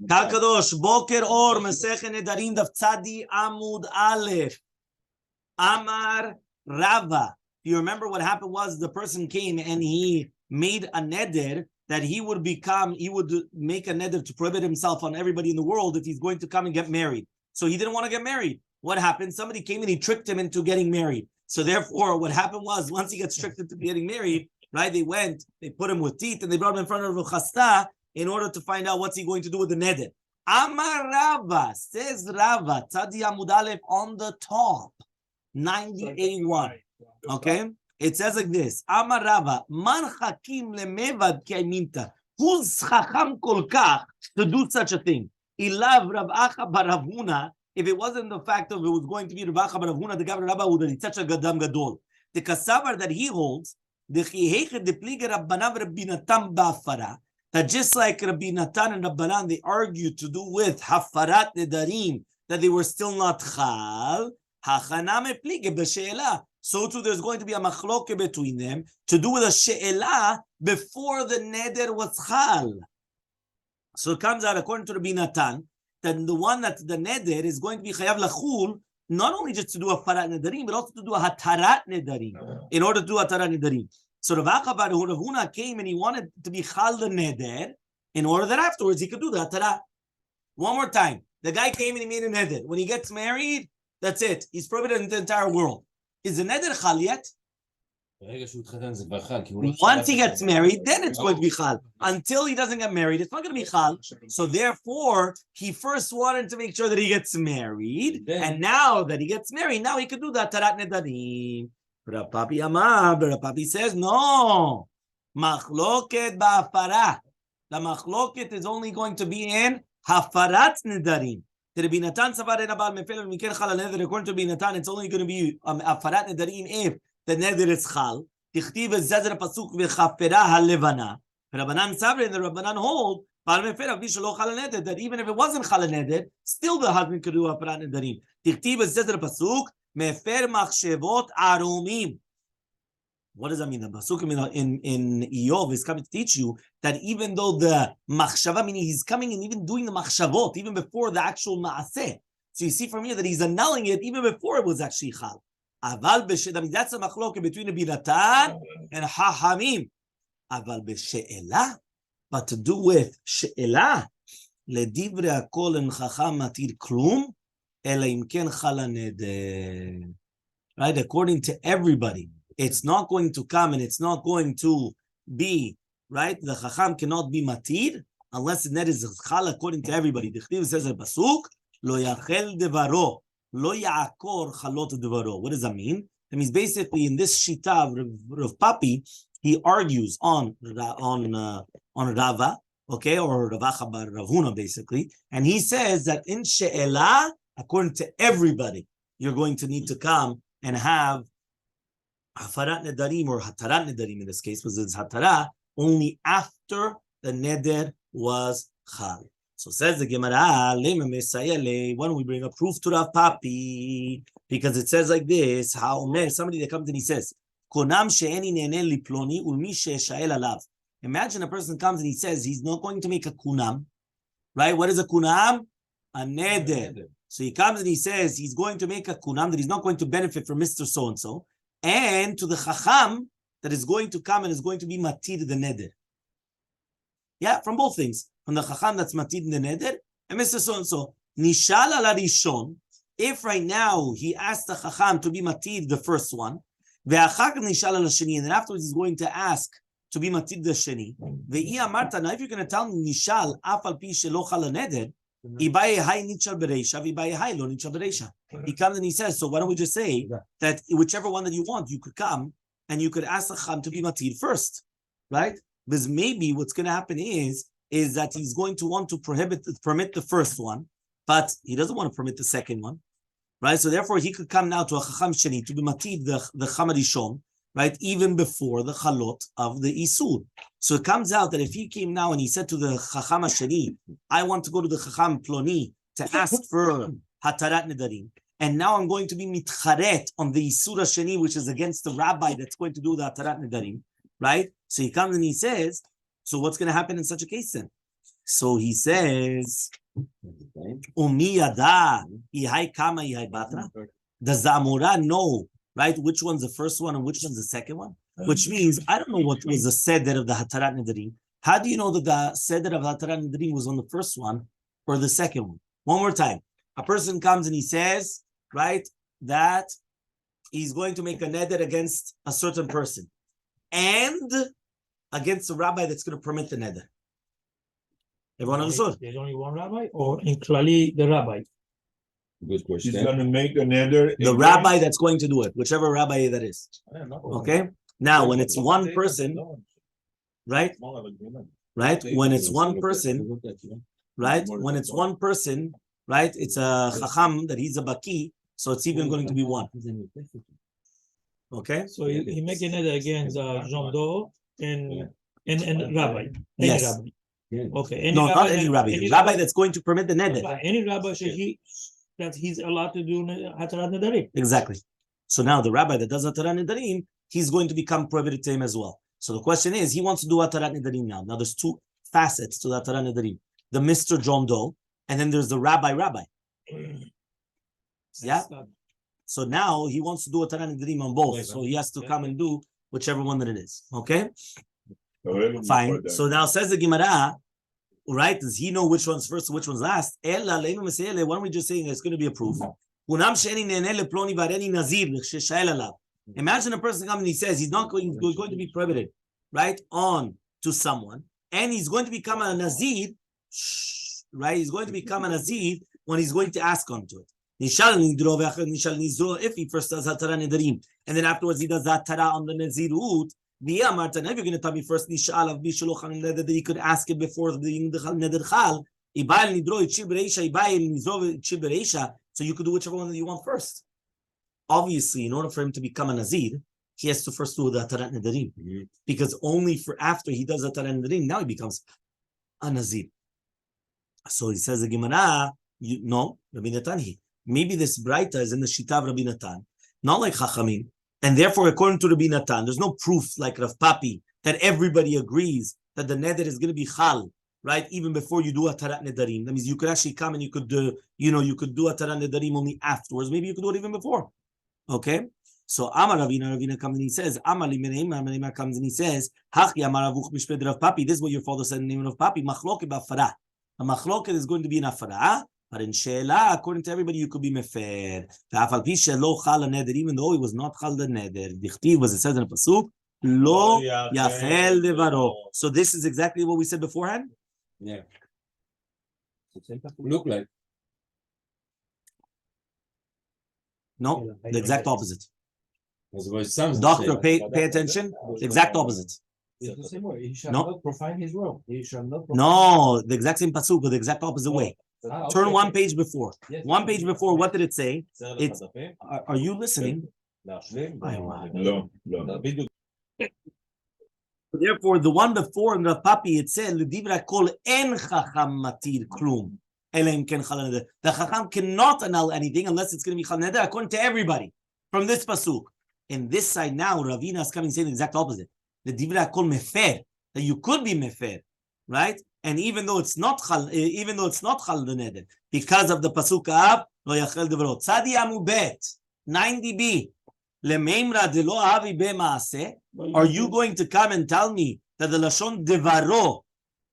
Kakadosh, Boker Or, Masechet Nedarim Daf Tzadi Amud Aleph. Amar Rava. You remember what happened was the person came and he made a neder that he would make a neder to prohibit himself on everybody in the world if he's going to come and get married. So he didn't want to get married. What happened? Somebody came and he tricked him into getting married. So therefore, what happened was once he gets tricked into getting married, right? They put him with teeth and they brought him in front of Chasta in order to find out what's he going to do with the neder. Amar Rava, says Rava, Tzadi Amud Aleph on the top, 9081. Okay? It says like this, Amar Rava, Man Hakim lemevad kaiminta. Who's chacham kol kach to do such a thing? Ilav Rav Acha bar Rav Huna. If it wasn't the fact of it was going to be Rav Acha bar Rav Huna, the Gavar Rabba would have such a gadam gadol. The kasavar that he holds, the chihechet de pliga Rabbanav Rabbi Natan ba'afara, that just like Rabbi Natan and Rabbanan, they argued to do with hafarat nedarim, that they were still not chal. Hachaname pliga b'she'ela. So too, there's going to be a machloke between them to do with a she'ela before the neder was chal. So it comes out, according to Rabbi Natan, that the one that the neder is going to be chayav lachul, not only just to do a farat nedarim, but also to do a hatarat nedarim, in order to do a hatarat nedarim. So Rav Acha bar Rav Huna came and he wanted to be chal the neder, in order that afterwards he could do the hatarat. One more time, the guy came and he made a neder. When he gets married, that's it. He's prohibited in the entire world. Is the neder chal yet? Once he gets married, then it's going to be chal. Until he doesn't get married, it's not going to be chal. So therefore, he first wanted to make sure that he gets married, and now that he gets married, now he can do that tarat nedarim. But Papi says no. Machloket ba'afara. The machloket is only going to be in hafarat nedarim. According to Rabbi Natan, it's only going to be hafarat nedarim if the neder is chal. Tichtiv is zezer pasuk v'chafera halevana. Rabbanan sabre and the Rabbanan hold that even if it wasn't chal neder, still the husband could do hafarat nedarim. Tichtiv is zezer pasuk mefer machshevot arumim. What does that mean? The pasuk in Iyov is coming to teach you that even though the machshava, meaning he's coming and even doing the machshavot even before the actual maaseh. So you see from here that he's annulling it even before it was actually chal. Aval b'she'ela, that's a machloket between Rabbi Natan and Hachamim. Aval b'she'ela, but to do with she'ela, ledivrei hakol en chacham matir klum, ela im ken chala neder. Right, according to everybody, it's not going to come and it's not going to be right. The chacham cannot be matir unless the neder is chal. According to everybody, the chtiv says a pasuk lo yachel devaro. Lo ya'akor chalot devaro. What does that mean? That means basically in this shita of Rav Papi, he argues on Rava, okay, or Rav Acha bar Rav Huna basically, and he says that in she'ela, according to everybody, you're going to need to come and have hafarat nedarim or hatarat nedarim in this case, because it's hatara only after the neder was chal. So says the Gemara, why don't we bring a proof to Rav Papi? Because it says like this, somebody that comes and he says, imagine a person comes and he says he's not going to make a kunam, right? What is a kunam? A neder. So he comes and he says he's going to make a kunam, that he's not going to benefit from Mr. So-and-so, and to the chacham that is going to come and is going to be matir the neder. Yeah, from both things. From the chacham that's matid in the neder, and Mr. So-and-so. Nishal ala rishon, if right now he asked the chacham to be matid the first one, ve'achak nishal ala sheni, and then afterwards he's going to ask to be matid the sheni. Ve'i amarta, now if you're going to tell me nishal af al pi shelo chala neder, ibaye hai nichal bereisha, ibaye hai lo nichal bereisha. He comes and he says, so why don't we just say that whichever one that you want, you could come and you could ask the chacham to be matid first, right? Because maybe what's going to happen is that he's going to want to permit the first one, but he doesn't want to permit the second one, right? So therefore, he could come now to a chacham sheni to be matid the chamarishon, right? Even before the chalot of the isur. So it comes out that if he came now and he said to the chacham sheni, I want to go to the chacham ploni to ask for hatarat nedarim, and now I'm going to be mitcharet on the isur sheni, which is against the rabbi that's going to do the hatarat nedarim, right? So he comes and he says, so what's going to happen in such a case then? So he says, Umi yada ihai kama ihai batra. Does the Amora know, right, which one's the first one and which one's the second one? Which means, I don't know what was the seder of the Hatarat Nedarim. How do you know that the seder of Hatarat Nedarim was on the first one or the second one? One more time. A person comes and he says, right, that he's going to make a neder against a certain person and against a rabbi that's going to permit the neder. Everyone understood? There's only one rabbi, or including the rabbi? Good question. He's going to make a neder. The rabbi that's going to do it, whichever rabbi that is. Okay? Now, when it's one person, right? Right? When it's one person, right? When it's one person, right? It's a chacham that he's a baki, so it's even going to be one. Okay? So he make a neder against John Doe and rabbi. Yes. Rabbi. Okay. No, not any rabbi. The rabbi that's going to permit the neder. Any rabbi that he's allowed to do Hatarat Nedarim. Exactly. So now the rabbi that does Hatarat Nedarim, he's going to become prohibited to him as well. So the question is, he wants to do Hatarat Nedarim now. Now there's two facets to the Hatarat Nedarim. The Mr. John Doe, and then there's the rabbi. Yeah? So now he wants to do Hatarat Nedarim on both. So he has to come and do whichever one that it is. Okay? Fine. So now says the Gemara, right? Does he know which one's first and which one's last? Why don't we just say it's going to be a proof? Imagine a person comes and he says he's going to be prohibited, right, on to someone, and he's going to become a nazir, right? He's going to become a nazir when he's going to ask onto it. If he first does Hatarat Nedarim, and then afterwards he does Hatarat on the Nazirut, if you're going to tell me first that he could ask it before the Neder Chal, so you could do whichever one that you want first. Obviously, in order for him to become a Nazir, he has to first do the Hatarat Nedarim. Because only for after he does the Hatarat Nedarim, now he becomes a Nazir. So he says the Gemara, no, Rabbi Natan, maybe this Braita is in the Shita of Rabbi Natan, not like Chachamim. And therefore, according to Rabbi Natan, there's no proof like Rav Papi that everybody agrees that the neder is going to be chal, right? Even before you do Hatarat Nedarim. That means you could actually come and you could do, you could do Hatarat Nedarim only afterwards. Maybe you could do it even before. Okay? So Amar Ravina comes and he says, Amar Limeneima comes and he says, Hachi Amar Avuch Mishped Rav Papi. This is what your father said in the name of Rav Papi. Machloket b'afara. A machloket is going to be an afara. But in Sheila, according to everybody, you could be mefer. Even though it was not chal the neder. Dichtiv, as it says in the pasuk, lo yachel devaro. So this is exactly what we said beforehand. Yeah. Look like. No, the exact opposite. Doctor, pay attention. The exact opposite. It's the same way. He shall No. not profane his will. He shall not profane. No, the exact same pasuk, but the exact opposite way. Turn Okay. one page before. Yes. One page before, what did it say? It's, are you listening? No. Therefore, the one before in Rav Papi, it said, "L'divra kol en chacham matir klum." The chacham cannot annul anything unless it's going to be chal neder, according to everybody from this pasuk. In this side now, Ravina is coming saying the exact opposite. The divra kol mefer, that you could be mefer, right? And even though it's not chal, the neder, because of the pasuk of lo yachel devarot. Tzadi amubet 90b lemeimra de lo avi be maase. Are you going to come and tell me that the lashon devaro,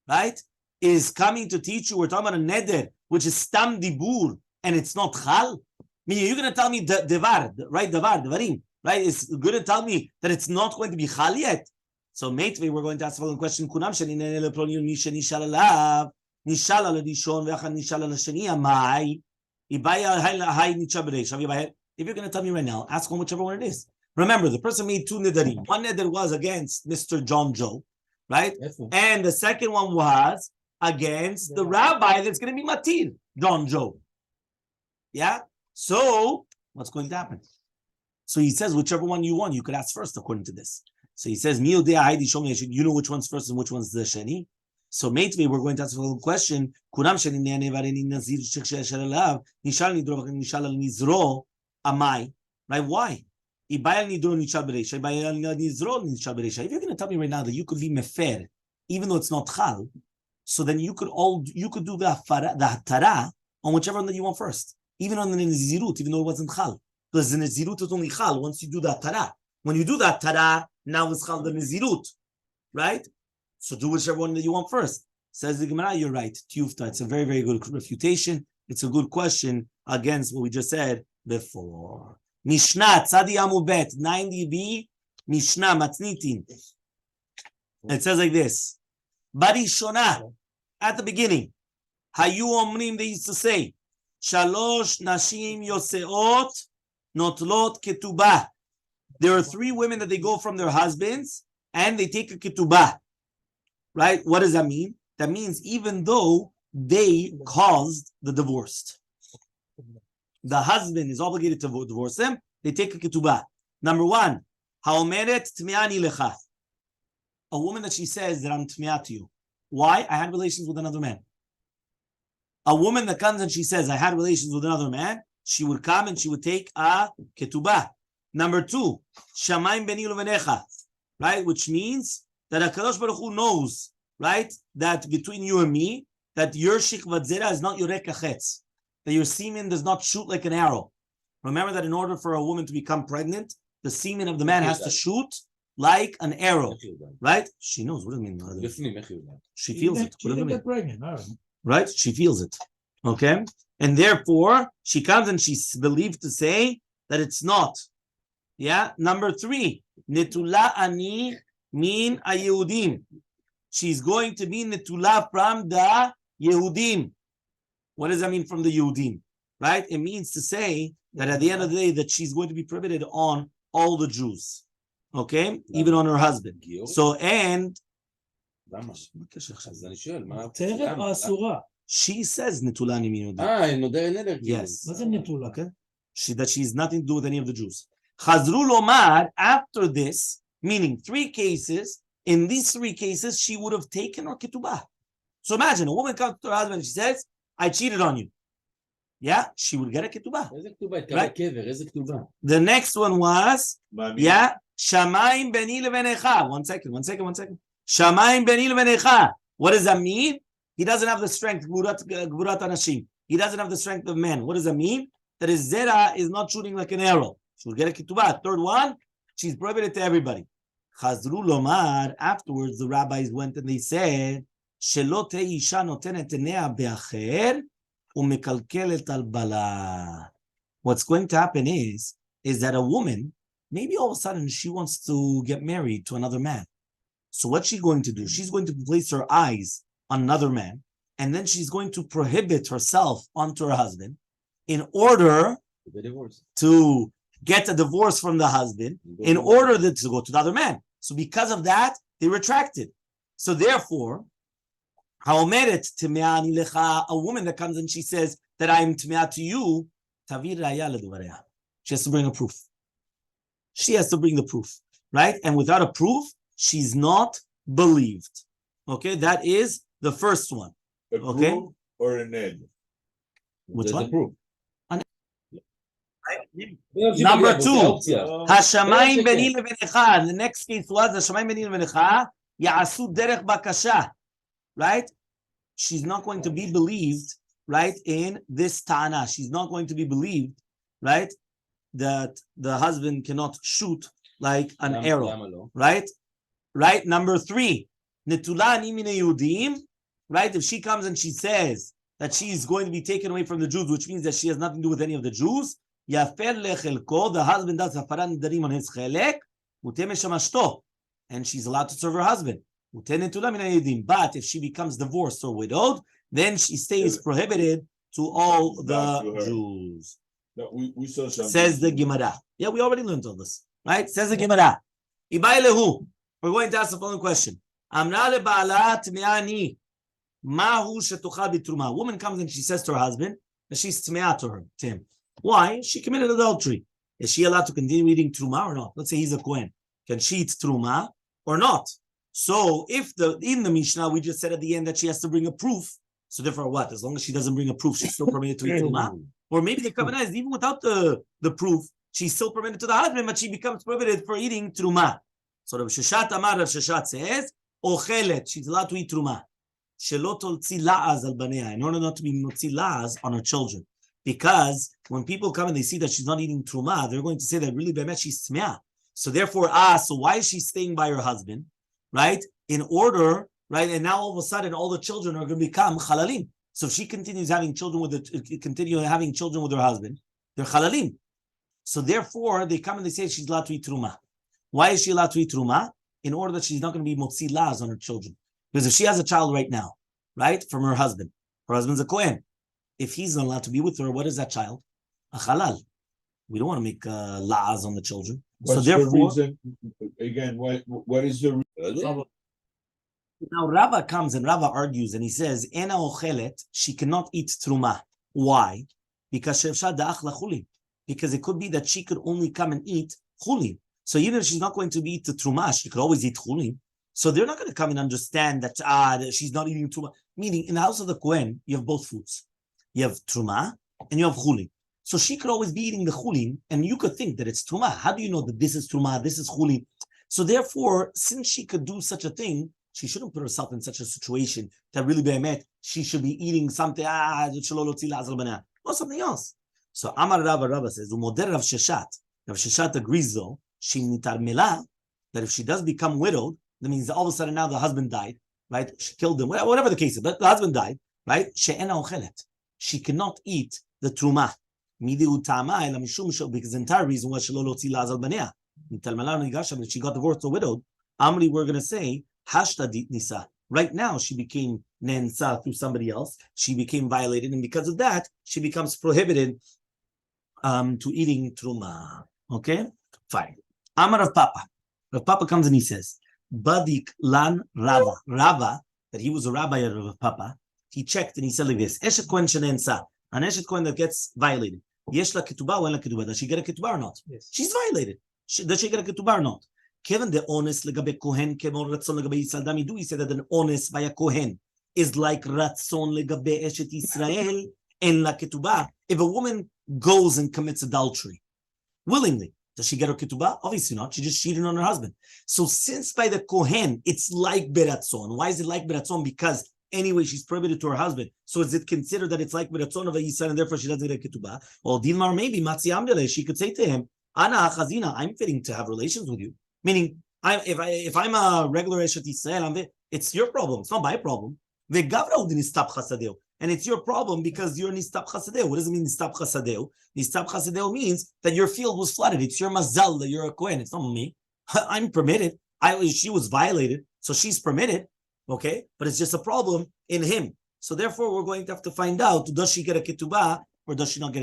right, is coming to teach you? We're talking about a neder, which is stam dibur, and it's not chal. Meaning, you're going to tell me devar, right? Devarim, right? It's going to tell me that it's not going to be chal yet. So, matevei, we're going to ask the following question: Kunam sheninene leploniu nishal alav nishal al rishon ve'achad nishal al sheni amai ibaya hay nicha b'reish. If you're going to tell me right now, ask on whichever one it is. Remember, the person made two nedarim. One neder was against Mr. John Joe, right? And the second one was against the rabbi that's going to be matir, John Joe. Yeah? So, what's going to happen? So he says, whichever one you want, you could ask first according to this. So he says, you know which one's first and which one's the sheni? So matevei, we're going to ask the question, amai, right? Why? If you're going to tell me right now that you could be mefer, even though it's not chal, So then you could do the hatara on whichever one that you want first, even on the nezirut, even though it wasn't chal, because the nezirut is only chal once you do the hatara. When you do the hatara, now it's chal the nezirut, right? So do whichever one that you want first. Says the Gemara, you're right. Tiyufta. It's a very, very good refutation. It's a good question against what we just said before. Mishnah, Tzadi Amud Bet, 90b, Mishnah, Matnitin. It says like this. Barishona, at the beginning, Hayu Omrim, they used to say, Shalosh Nashim Yoseot Notlot Ketubah. There are 3 women that they go from their husbands and they take a ketubah. Right? What does that mean? That means even though they caused the divorce, the husband is obligated to divorce them, they take a ketubah. Number 1, Haomeret Tmiani Lecha. A woman that she says that I'm tmiah to you. Why? I had relations with another man. A woman that comes and she says I had relations with another man, she would come and she would take a ketubah. Number 2, Shamayim beni levanecha, right? Which means that HaKadosh Baruch Hu knows, right, that between you and me, that your shikvat zera is not your rekachetz, that your semen does not shoot like an arrow. Remember that in order for a woman to become pregnant, the semen of the man has to shoot like an arrow, right? She knows. What do you mean? She feels it. She didn't get pregnant. Right? She feels it. Okay? And therefore, she comes and she's believed to say that it's not. Yeah? Number 3, Netula ani min a-Yehudim. She's going to be Netula from the Yehudim. What does that mean from the Yehudim? Right? It means to say that at the end of the day that she's going to be prohibited on all the Jews. Okay? Even on her husband. So, and she says Netula ani min a-Yehudim. Yes. Okay? That she's nothing to do with any of the Jews. Chazru lomar, after this, meaning 3 cases, in these 3 cases, she would have taken her ketubah. So imagine, a woman comes to her husband and she says, I cheated on you. Yeah, she would get a ketubah. Right? The next one was, yeah, Shamayim beni levanecha. One second. Shamayim beni levanecha. What does that mean? He doesn't have the strength, Gburat Anashim. He doesn't have the strength of men. What does that mean? That his zera is not shooting like an arrow. She will get a ketubah. 3rd one, she's prohibited to everybody. Chazru lomar, afterwards the rabbis went and they said, Shelo te isha notenet enea be'acher umekalkelet al bala. What's going to happen is that a woman, maybe all of a sudden she wants to get married to another man. So what's she going to do? She's going to place her eyes on another man, and then she's going to prohibit herself onto her husband in order to get a divorce from the husband, in order to go to the other man. So because of that, they retracted. So therefore, Haomeret Tmeani Lecha, a woman that comes and she says that I am Tmeah to you, Tavir Raya Leduvareha. She has to bring a proof. She has to bring the proof, right? And without a proof, she's not believed. Okay, that is the first one. Okay, proof or an egg? Which one? Proof. Number 2, Hashamayim beni levanecha. The next case was Hashamayim beni levanecha ya'asu derech bakasha. Right? She's not going to be believed, right, in this ta'ana. She's not going to be believed, right, that the husband cannot shoot like an arrow. Right? Right? Number 3, Netula ani min a-Yehudim. Right? If she comes and she says that she is going to be taken away from the Jews, which means that she has nothing to do with any of the Jews, Yafer lechelko, the husband does hafarat nedarim on his chelek, utem shamashto, and she's allowed to serve her husband. But if she becomes divorced or widowed, then she stays prohibited to all the Jews. No, we saw something. Says the Gemara. Yeah, we already learned all this, right? Says the Gemara. Ibai lehu. We're going to ask the following question. Amra leba'ala tmeani. Mahu shetuchal bitruma. A woman comes and she says to her husband that she's tmeah to him. Why? She committed adultery. Is she allowed to continue eating truma or not? Let's say he's a Kohen. Can she eat truma or not? So if in the Mishnah we just said at the end that she has to bring a proof, so therefore what? As long as she doesn't bring a proof, she's still permitted to eat truma. Or maybe the Kavanah is even without the proof, she's still permitted to the husband, but she becomes prohibited for eating truma. So Rav Sheshat Amar, Rav Sheshat says, Ochelet, she's allowed to eat truma. Shelo toltzi la'az al banea, in order not to be motzi la'az on her children. Because when people come and they see that she's not eating truma, they're going to say that really be'emet she's tmeah. So therefore, so why is she staying by her husband, right? In order, right? And now all of a sudden, all the children are going to become halalim. So if she continues having children with her husband, they're halalim. So therefore, they come and they say she's allowed to eat truma. Why is she allowed to eat truma? In order that she's not going to be motzi la'az on her children. Because if she has a child right now, right, from her husband's a kohen. If he's not allowed to be with her, what is that child? A halal. We don't want to make la'az on the children. What's so therefore, the reason? Again, what is the reason? Now Rava comes and Rava argues and he says, Ena ochelet, she cannot eat truma. Why? Because it could be that she could only come and eat chulin. So even if she's not going to eat the truma, she could always eat chulin. So they're not going to come and understand that, that she's not eating truma. Meaning, in the house of the Kohen, you have both foods. You have truma and you have chulin. So she could always be eating the chulin, and you could think that it's truma. How do you know that this is truma, this is chulin? So therefore, since she could do such a thing, she shouldn't put herself in such a situation that really be'emet, she should be eating something, or something else. So Amar Rava says, Umoder Rav Sheshat. Rav Sheshat agrees though, she nitarmela, that if she does become widowed, that means all of a sudden now the husband died, right? She killed him, whatever the case is, but the husband died, right? She'ena ochelet. She cannot eat the truma. Because the entire reason was she got divorced or widowed. Amri, we're going to say, hashta dit nisa. Right now, she became nensa through somebody else. She became violated, and because of that, she becomes prohibited to eating truma. Okay? Fine. Amar of Papa. Rav Papa comes and he says, Badik lan Rava. Rava, that he was a rabbi of Rav Papa, he checked and he said like this, Eshet Kohen shenensa, an Eshet Kohen that gets violated. Yesh la ketubah, when la ketubah. Does she get a ketubah or not? Yes. She's violated. Does she get a ketubah or not? Kevin the honest legabe kohen kemon ratzon legabe Yisrael dami. Do we say that an honest by a kohen is like ratzon legabe eshet Israel en la ketubah? If a woman goes and commits adultery willingly, does she get her ketubah? Obviously not. She just cheated on her husband. So since by the kohen it's like beratzon. Why is it like beratzon? Because anyway, she's prohibited to her husband. So is it considered that it's like beratzon of a Yisrael and therefore she doesn't get a ketubah? Well, Dilmar maybe matzi amdele. She could say to him, Ana hachazina, I'm fitting to have relations with you. Meaning, if I'm a regular Eshet Yisrael, it's your problem. It's not my problem. And it's your problem because you're nistab chasadeu. What does it mean nistab chasadeu? Nistab chasadeu means that your field was flooded. It's your mazal that you're a kohen. It's not me. I'm permitted. She was violated, so she's permitted. Okay, but it's just a problem in him. So therefore, we're going to have to find out: does she get a ketubah or does she not get a